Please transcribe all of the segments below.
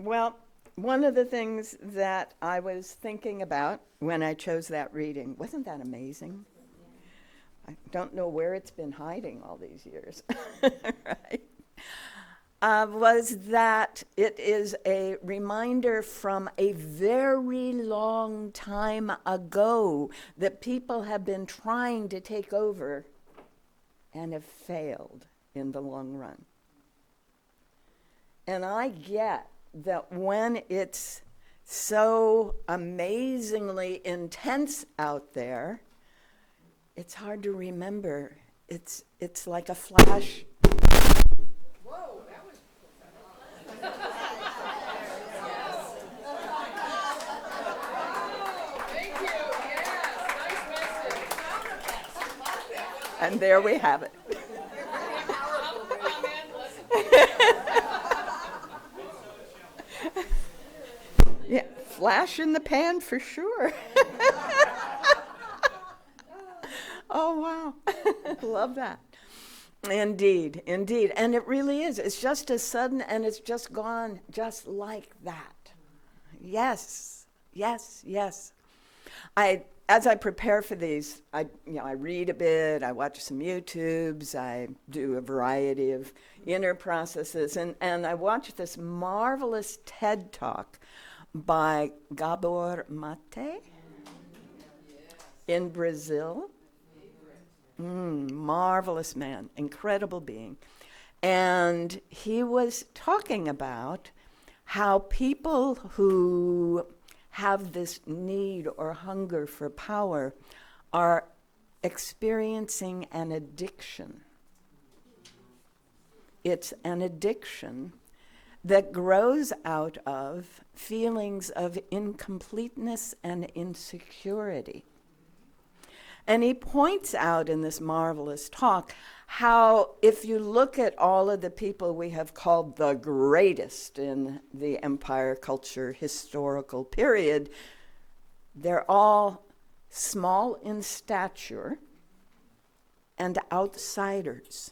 Well, one of the things that I was thinking about when I chose that reading, wasn't that amazing? I don't know where it's been hiding all these years, right? Was that it is a reminder from a very long time ago that people have been trying to take over and have failed in the long run. And I get that when it's so amazingly intense out there, it's hard to remember. It's like a flash. Whoa, that was thank you. Yes, nice message. And there we have it. Yeah, flash in the pan for sure. Oh, wow. Love that. Indeed, indeed. And it really is. It's just as sudden and it's just gone just like that. Yes, yes, yes. As I prepare for these, I read a bit, I watch some YouTubes, I do a variety of inner processes, and I watched this marvelous TED Talk by Gabor Mate in Brazil. Marvelous man, incredible being. And he was talking about how people who have this need or hunger for power are experiencing an addiction. It's an addiction that grows out of feelings of incompleteness and insecurity. And he points out in this marvelous talk how if you look at all of the people we have called the greatest in the empire culture historical period, they're all small in stature and outsiders.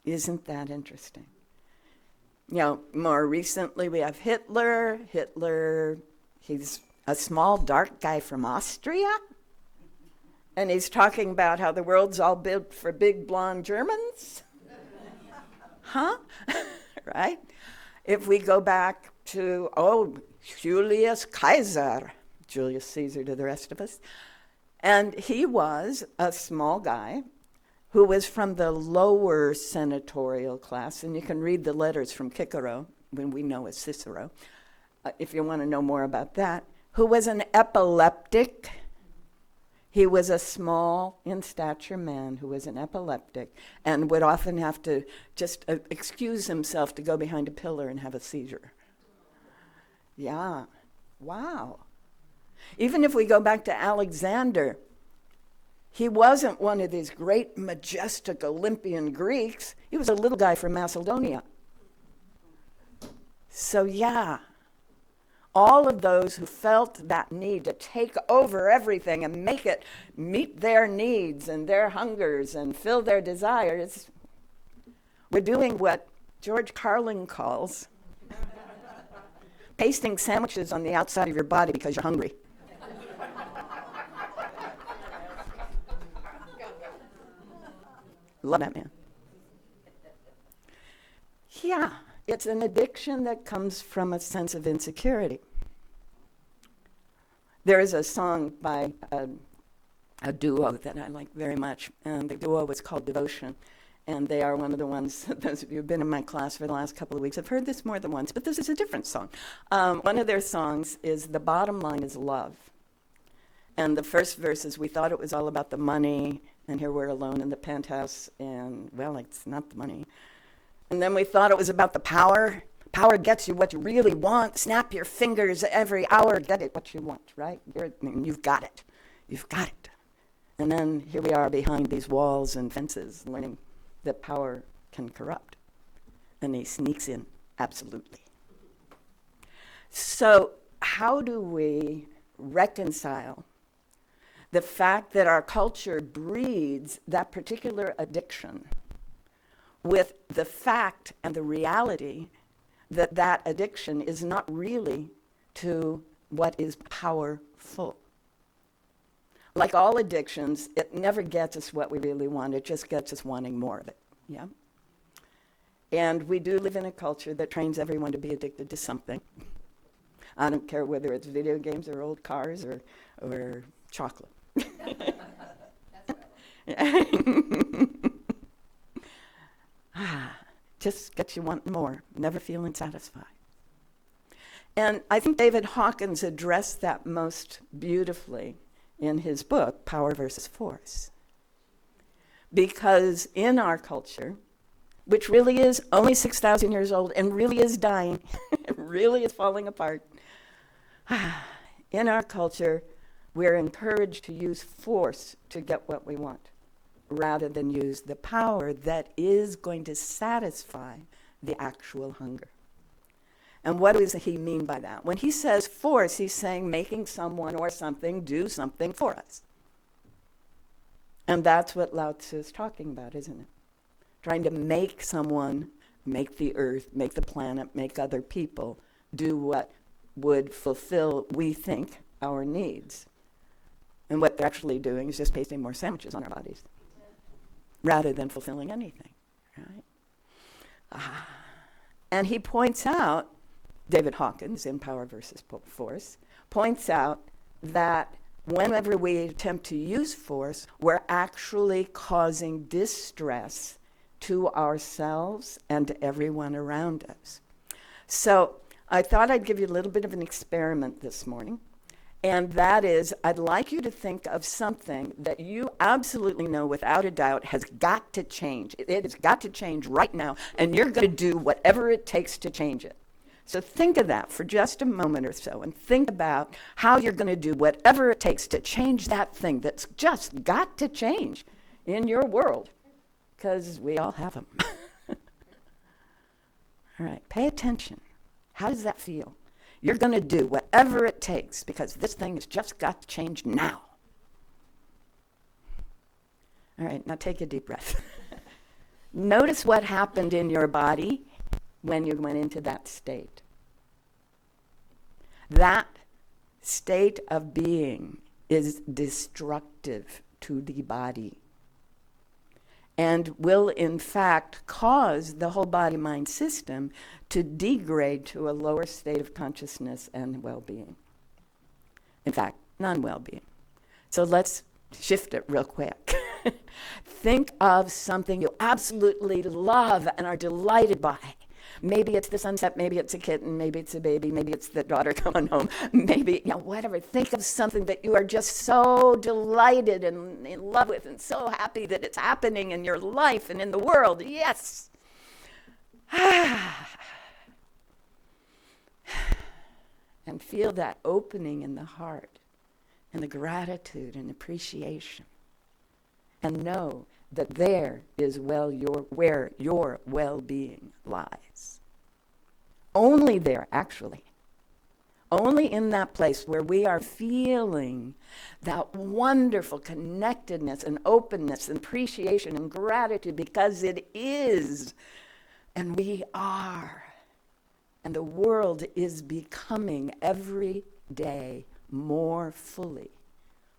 Isn't that interesting? You know, more recently we have Hitler. Hitler, he's a small dark guy from Austria. And he's talking about how the world's all built for big blonde Germans. Huh? Right? If we go back to, Julius Caesar, Julius Caesar to the rest of us. And he was a small guy who was from the lower senatorial class. And you can read the letters from Cicero, when we know as Cicero, if you want to know more about that, who was an epileptic. He was a small in stature man who was an epileptic and would often have to just excuse himself to go behind a pillar and have a seizure. Yeah, wow. Even if we go back to Alexander, he wasn't one of these great, majestic Olympian Greeks. He was a little guy from Macedonia. So yeah, all of those who felt that need to take over everything and make it meet their needs and their hungers and fill their desires, we're doing what George Carlin calls pasting sandwiches on the outside of your body because you're hungry. Love that man. Yeah, it's an addiction that comes from a sense of insecurity. There is a song by a duo that I like very much, and the duo was called Devotion. And they are one of the ones, those of you who've been in my class for the last couple of weeks have heard this more than once, but this is a different song. One of their songs is The Bottom Line is Love. And the first verse is, we thought it was all about the money, and here we're alone in the penthouse, and, well, it's not the money. And then we thought it was about the power. Power gets you what you really want. Snap your fingers every hour, get it what you want, right? You've got it. You've got it. And then here we are behind these walls and fences, learning that power can corrupt. And he sneaks in, absolutely. So how do we reconcile the fact that our culture breeds that particular addiction with the fact and the reality that that addiction is not really to what is powerful. Like all addictions, it never gets us what we really want. It just gets us wanting more of it. Yeah. And we do live in a culture that trains everyone to be addicted to something. I don't care whether it's video games or old cars or chocolate. Just gets you wanting more, never feeling satisfied. And I think David Hawkins addressed that most beautifully in his book, Power versus Force. Because in our culture, which really is only 6,000 years old and really is dying, it really is falling apart, in our culture, we're encouraged to use force to get what we want, rather than use the power that is going to satisfy the actual hunger. And what does he mean by that? When he says force, he's saying making someone or something do something for us. And that's what Lao Tzu is talking about, isn't it? Trying to make someone, make the earth, make the planet, make other people do what would fulfill, we think, our needs. And what they're actually doing is just pasting more sandwiches on our bodies, rather than fulfilling anything, right? And he points out, David Hawkins in Power versus Force, points out that whenever we attempt to use force, we're actually causing distress to ourselves and to everyone around us. So I thought I'd give you a little bit of an experiment this morning. And that is, I'd like you to think of something that you absolutely know without a doubt has got to change. It has got to change right now, and you're going to do whatever it takes to change it. So think of that for just a moment or so, and think about how you're going to do whatever it takes to change that thing that's just got to change in your world, because we all have them. All right, pay attention. How does that feel? You're going to do whatever it takes because this thing has just got to change now. All right, now take a deep breath. Notice what happened in your body when you went into that state. That state of being is destructive to the body and will in fact cause the whole body-mind system to degrade to a lower state of consciousness and well-being. In fact, non-well-being. So let's shift it real quick. Think of something you absolutely love and are delighted by. Maybe it's the sunset, maybe it's a kitten, maybe it's a baby, maybe it's the daughter coming home, maybe, whatever. Think of something that you are just so delighted and in love with and so happy that it's happening in your life and in the world. Yes. And feel that opening in the heart and the gratitude and appreciation. And know that there is where your well-being lies. Only there, actually. Only in that place where we are feeling that wonderful connectedness and openness and appreciation and gratitude, because it is, and we are. And the world is becoming every day more fully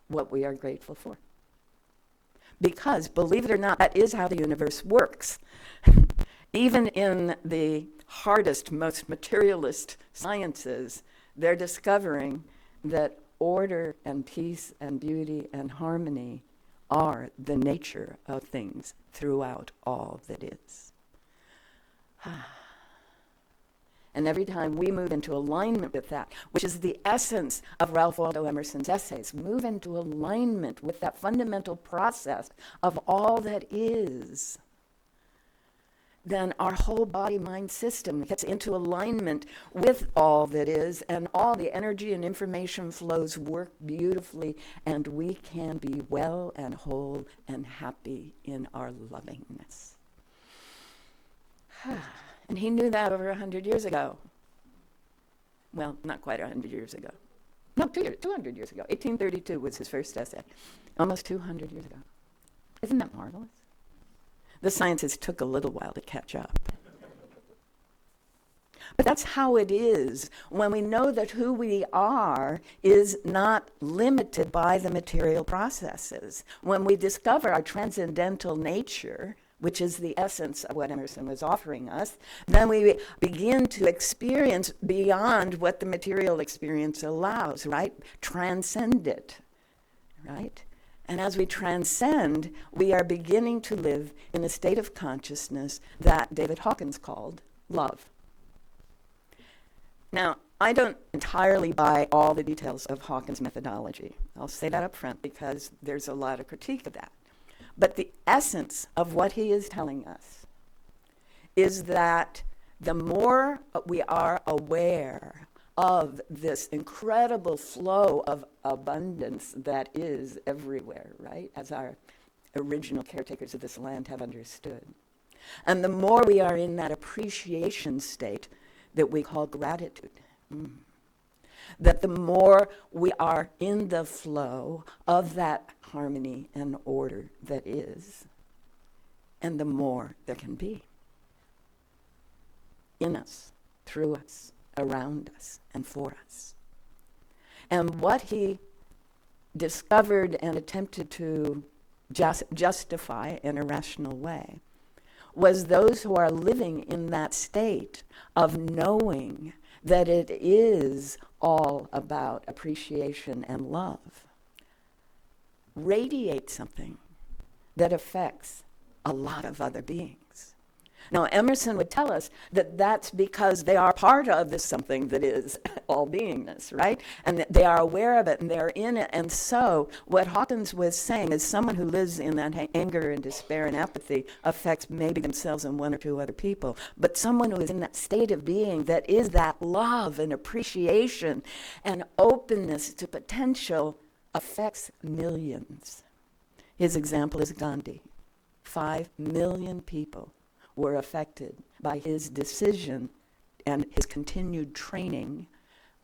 what we are grateful for. Because, believe it or not, that is how the universe works. Even in the hardest, most materialist sciences, they're discovering that order and peace and beauty and harmony are the nature of things throughout all that is. And every time we move into alignment with that, which is the essence of Ralph Waldo Emerson's essays, move into alignment with that fundamental process of all that is, then our whole body-mind system gets into alignment with all that is, and all the energy and information flows work beautifully, and we can be well and whole and happy in our lovingness. And he knew that over 100 years ago. Well, not quite 100 years ago. No, 200 years ago. 1832 was his first essay. Almost 200 years ago. Isn't that marvelous? The sciences took a little while to catch up. But that's how it is when we know that who we are is not limited by the material processes. When we discover our transcendental nature, which is the essence of what Emerson was offering us, then we begin to experience beyond what the material experience allows, right? Transcend it, right? And as we transcend, we are beginning to live in a state of consciousness that David Hawkins called love. Now, I don't entirely buy all the details of Hawkins' methodology. I'll say that up front because there's a lot of critique of that. But the essence of what he is telling us is that the more we are aware of this incredible flow of abundance that is everywhere, right, as our original caretakers of this land have understood, and the more we are in that appreciation state that we call gratitude, that the more we are in the flow of that harmony and order that is, and the more there can be in us, through us, around us, and for us. And what he discovered and attempted to justify in a rational way was those who are living in that state of knowing that it is all about appreciation and love radiate something that affects a lot of other beings. Now, Emerson would tell us that that's because they are part of this something that is all beingness, right? And that they are aware of it and they're in it. And so what Hawkins was saying is someone who lives in that anger and despair and apathy affects maybe themselves and one or two other people. But someone who is in that state of being that is that love and appreciation and openness to potential affects millions. His example is Gandhi. 5 million people were affected by his decision and his continued training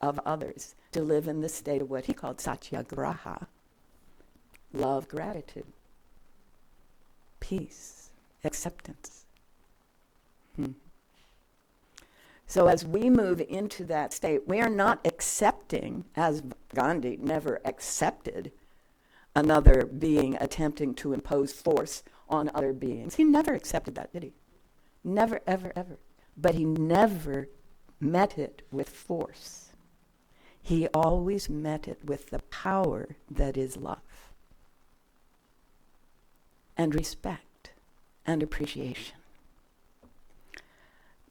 of others to live in the state of what he called satyagraha, love, gratitude, peace, acceptance. So as we move into that state, we are not accepting, as Gandhi never accepted, another being attempting to impose force on other beings. He never accepted that, did he? Never, ever, ever. But he never met it with force. He always met it with the power that is love and respect and appreciation.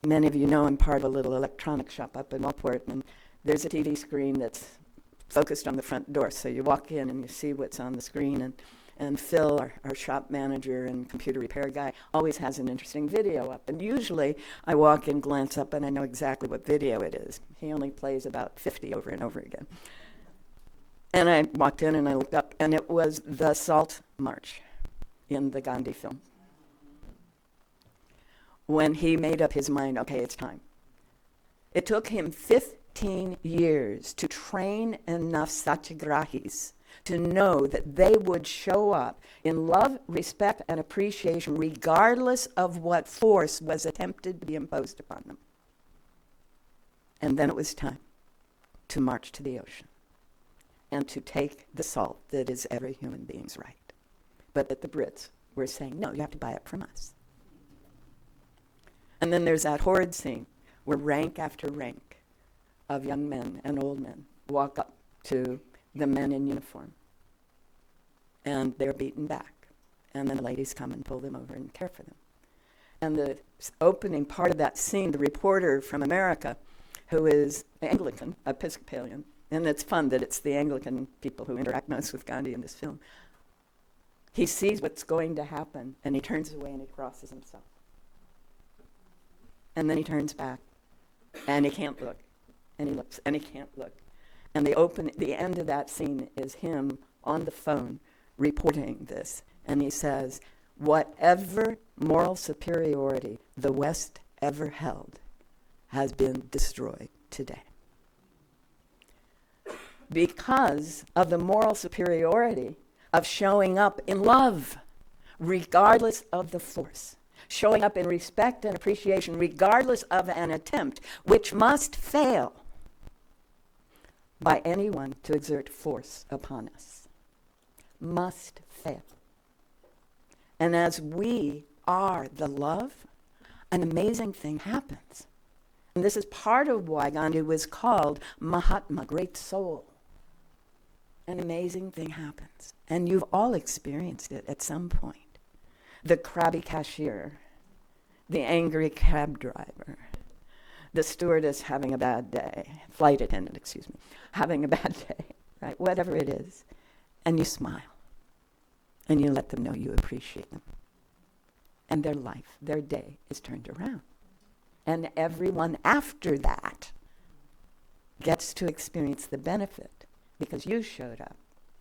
Many of you know I'm part of a little electronics shop up in Wellport, and there's a TV screen that's focused on the front door. So you walk in and you see what's on the screen, and Phil, our shop manager and computer repair guy, always has an interesting video up. And usually I walk in, glance up, and I know exactly what video it is. He only plays about 50 over and over again. And I walked in and I looked up, and it was the Salt March in the Gandhi film. When he made up his mind, okay, it's time. It took him 15 years to train enough satyagrahis to know that they would show up in love, respect, and appreciation regardless of what force was attempted to be imposed upon them. And then it was time to march to the ocean and to take the salt that is every human being's right. But that the Brits were saying, no, you have to buy it from us. And then there's that horrid scene where rank after rank of young men and old men walk up to the men in uniform. And they're beaten back. And then the ladies come and pull them over and care for them. And the opening part of that scene, the reporter from America, who is Anglican, Episcopalian, and it's fun that it's the Anglican people who interact most with Gandhi in this film, he sees what's going to happen, and he turns away and he crosses himself. And then he turns back, and he can't look. And he looks, and he can't look. And the end of that scene is him on the phone reporting this. And he says, whatever moral superiority the West ever held has been destroyed today. Because of the moral superiority of showing up in love, regardless of the force. showing up in respect and appreciation regardless of an attempt, which must fail by anyone to exert force upon us. Must fail. And as we are the love, an amazing thing happens. And this is part of why Gandhi was called Mahatma, great soul. An amazing thing happens. And you've all experienced it at some point. The crabby cashier, the angry cab driver, the stewardess having a bad day, flight attendant, having a bad day, right? Whatever it is. And you smile. And you let them know you appreciate them. And their life, their day is turned around. And everyone after that gets to experience the benefit because you showed up,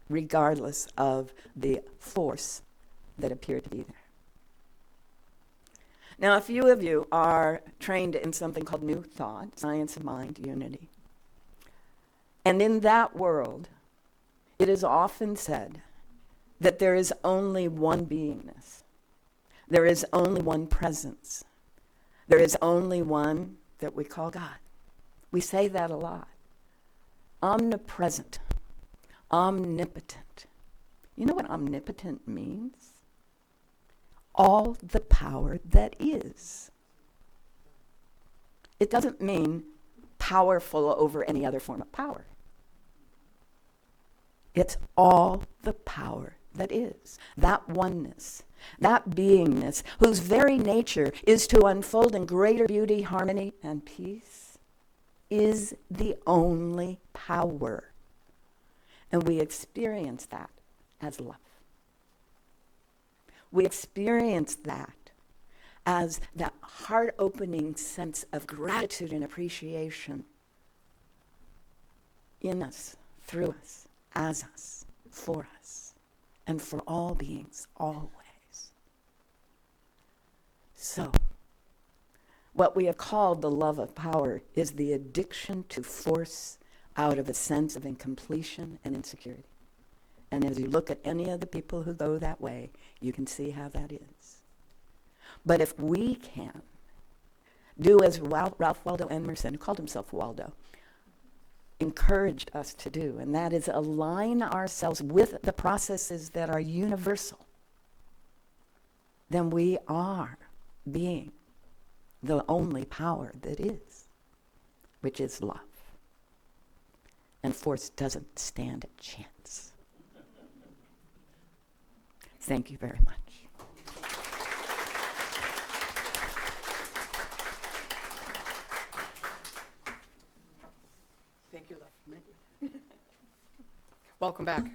regardless of the force that appeared to be there. Now, a few of you are trained in something called New Thought, Science of Mind, Unity. And in that world, it is often said that there is only one beingness. There is only one presence. There is only one that we call God. We say that a lot. Omnipresent, omnipotent. You know what omnipotent means? All the power that is. It doesn't mean powerful over any other form of power. It's all the power that is. That oneness, that beingness, whose very nature is to unfold in greater beauty, harmony, and peace, is the only power. And we experience that as love. We experience that as that heart-opening sense of gratitude and appreciation in us, through us, as us, for us, and for all beings, always. So, what we have called the love of power is the addiction to force out of a sense of incompletion and insecurity. And as you look at any of the people who go that way, you can see how that is. But if we can do as Ralph Waldo Emerson, who called himself Waldo, encouraged us to do, and that is align ourselves with the processes that are universal, then we are being the only power that is, which is love. And force doesn't stand a chance. Thank you very much. Thank you, love. Welcome back.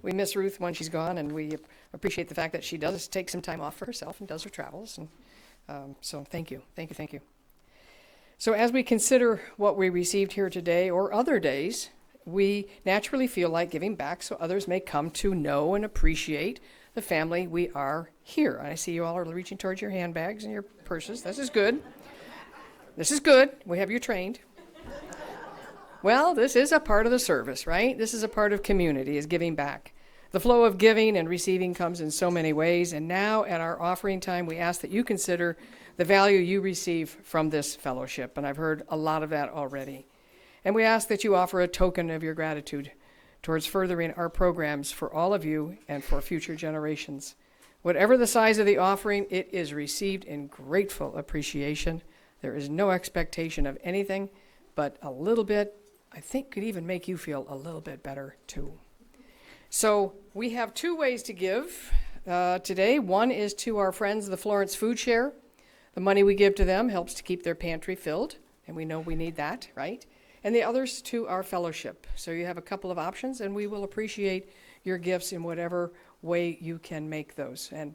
We miss Ruth when she's gone, and we appreciate the fact that she does take some time off for herself and does her travels. And so thank you. So as we consider what we received here today or other days, we naturally feel like giving back so others may come to know and appreciate the family we are here. I see you all are reaching towards your handbags and your purses. This is good. We have you trained. Well, this is a part of the service, right? This is a part of community, is giving back. The flow of giving and receiving comes in so many ways, and now at our offering time, we ask that you consider the value you receive from this fellowship, and I've heard a lot of that already. And we ask that you offer a token of your gratitude towards furthering our programs for all of you and for future generations. Whatever the size of the offering, it is received in grateful appreciation. There is no expectation of anything, but a little bit, I think, could even make you feel a little bit better too. So we have two ways to give today. One is to our friends, the Florence Food Share. The money we give to them helps to keep their pantry filled, and we know we need that, right? And the others to our fellowship. So you have a couple of options, and we will appreciate your gifts in whatever way you can make those. And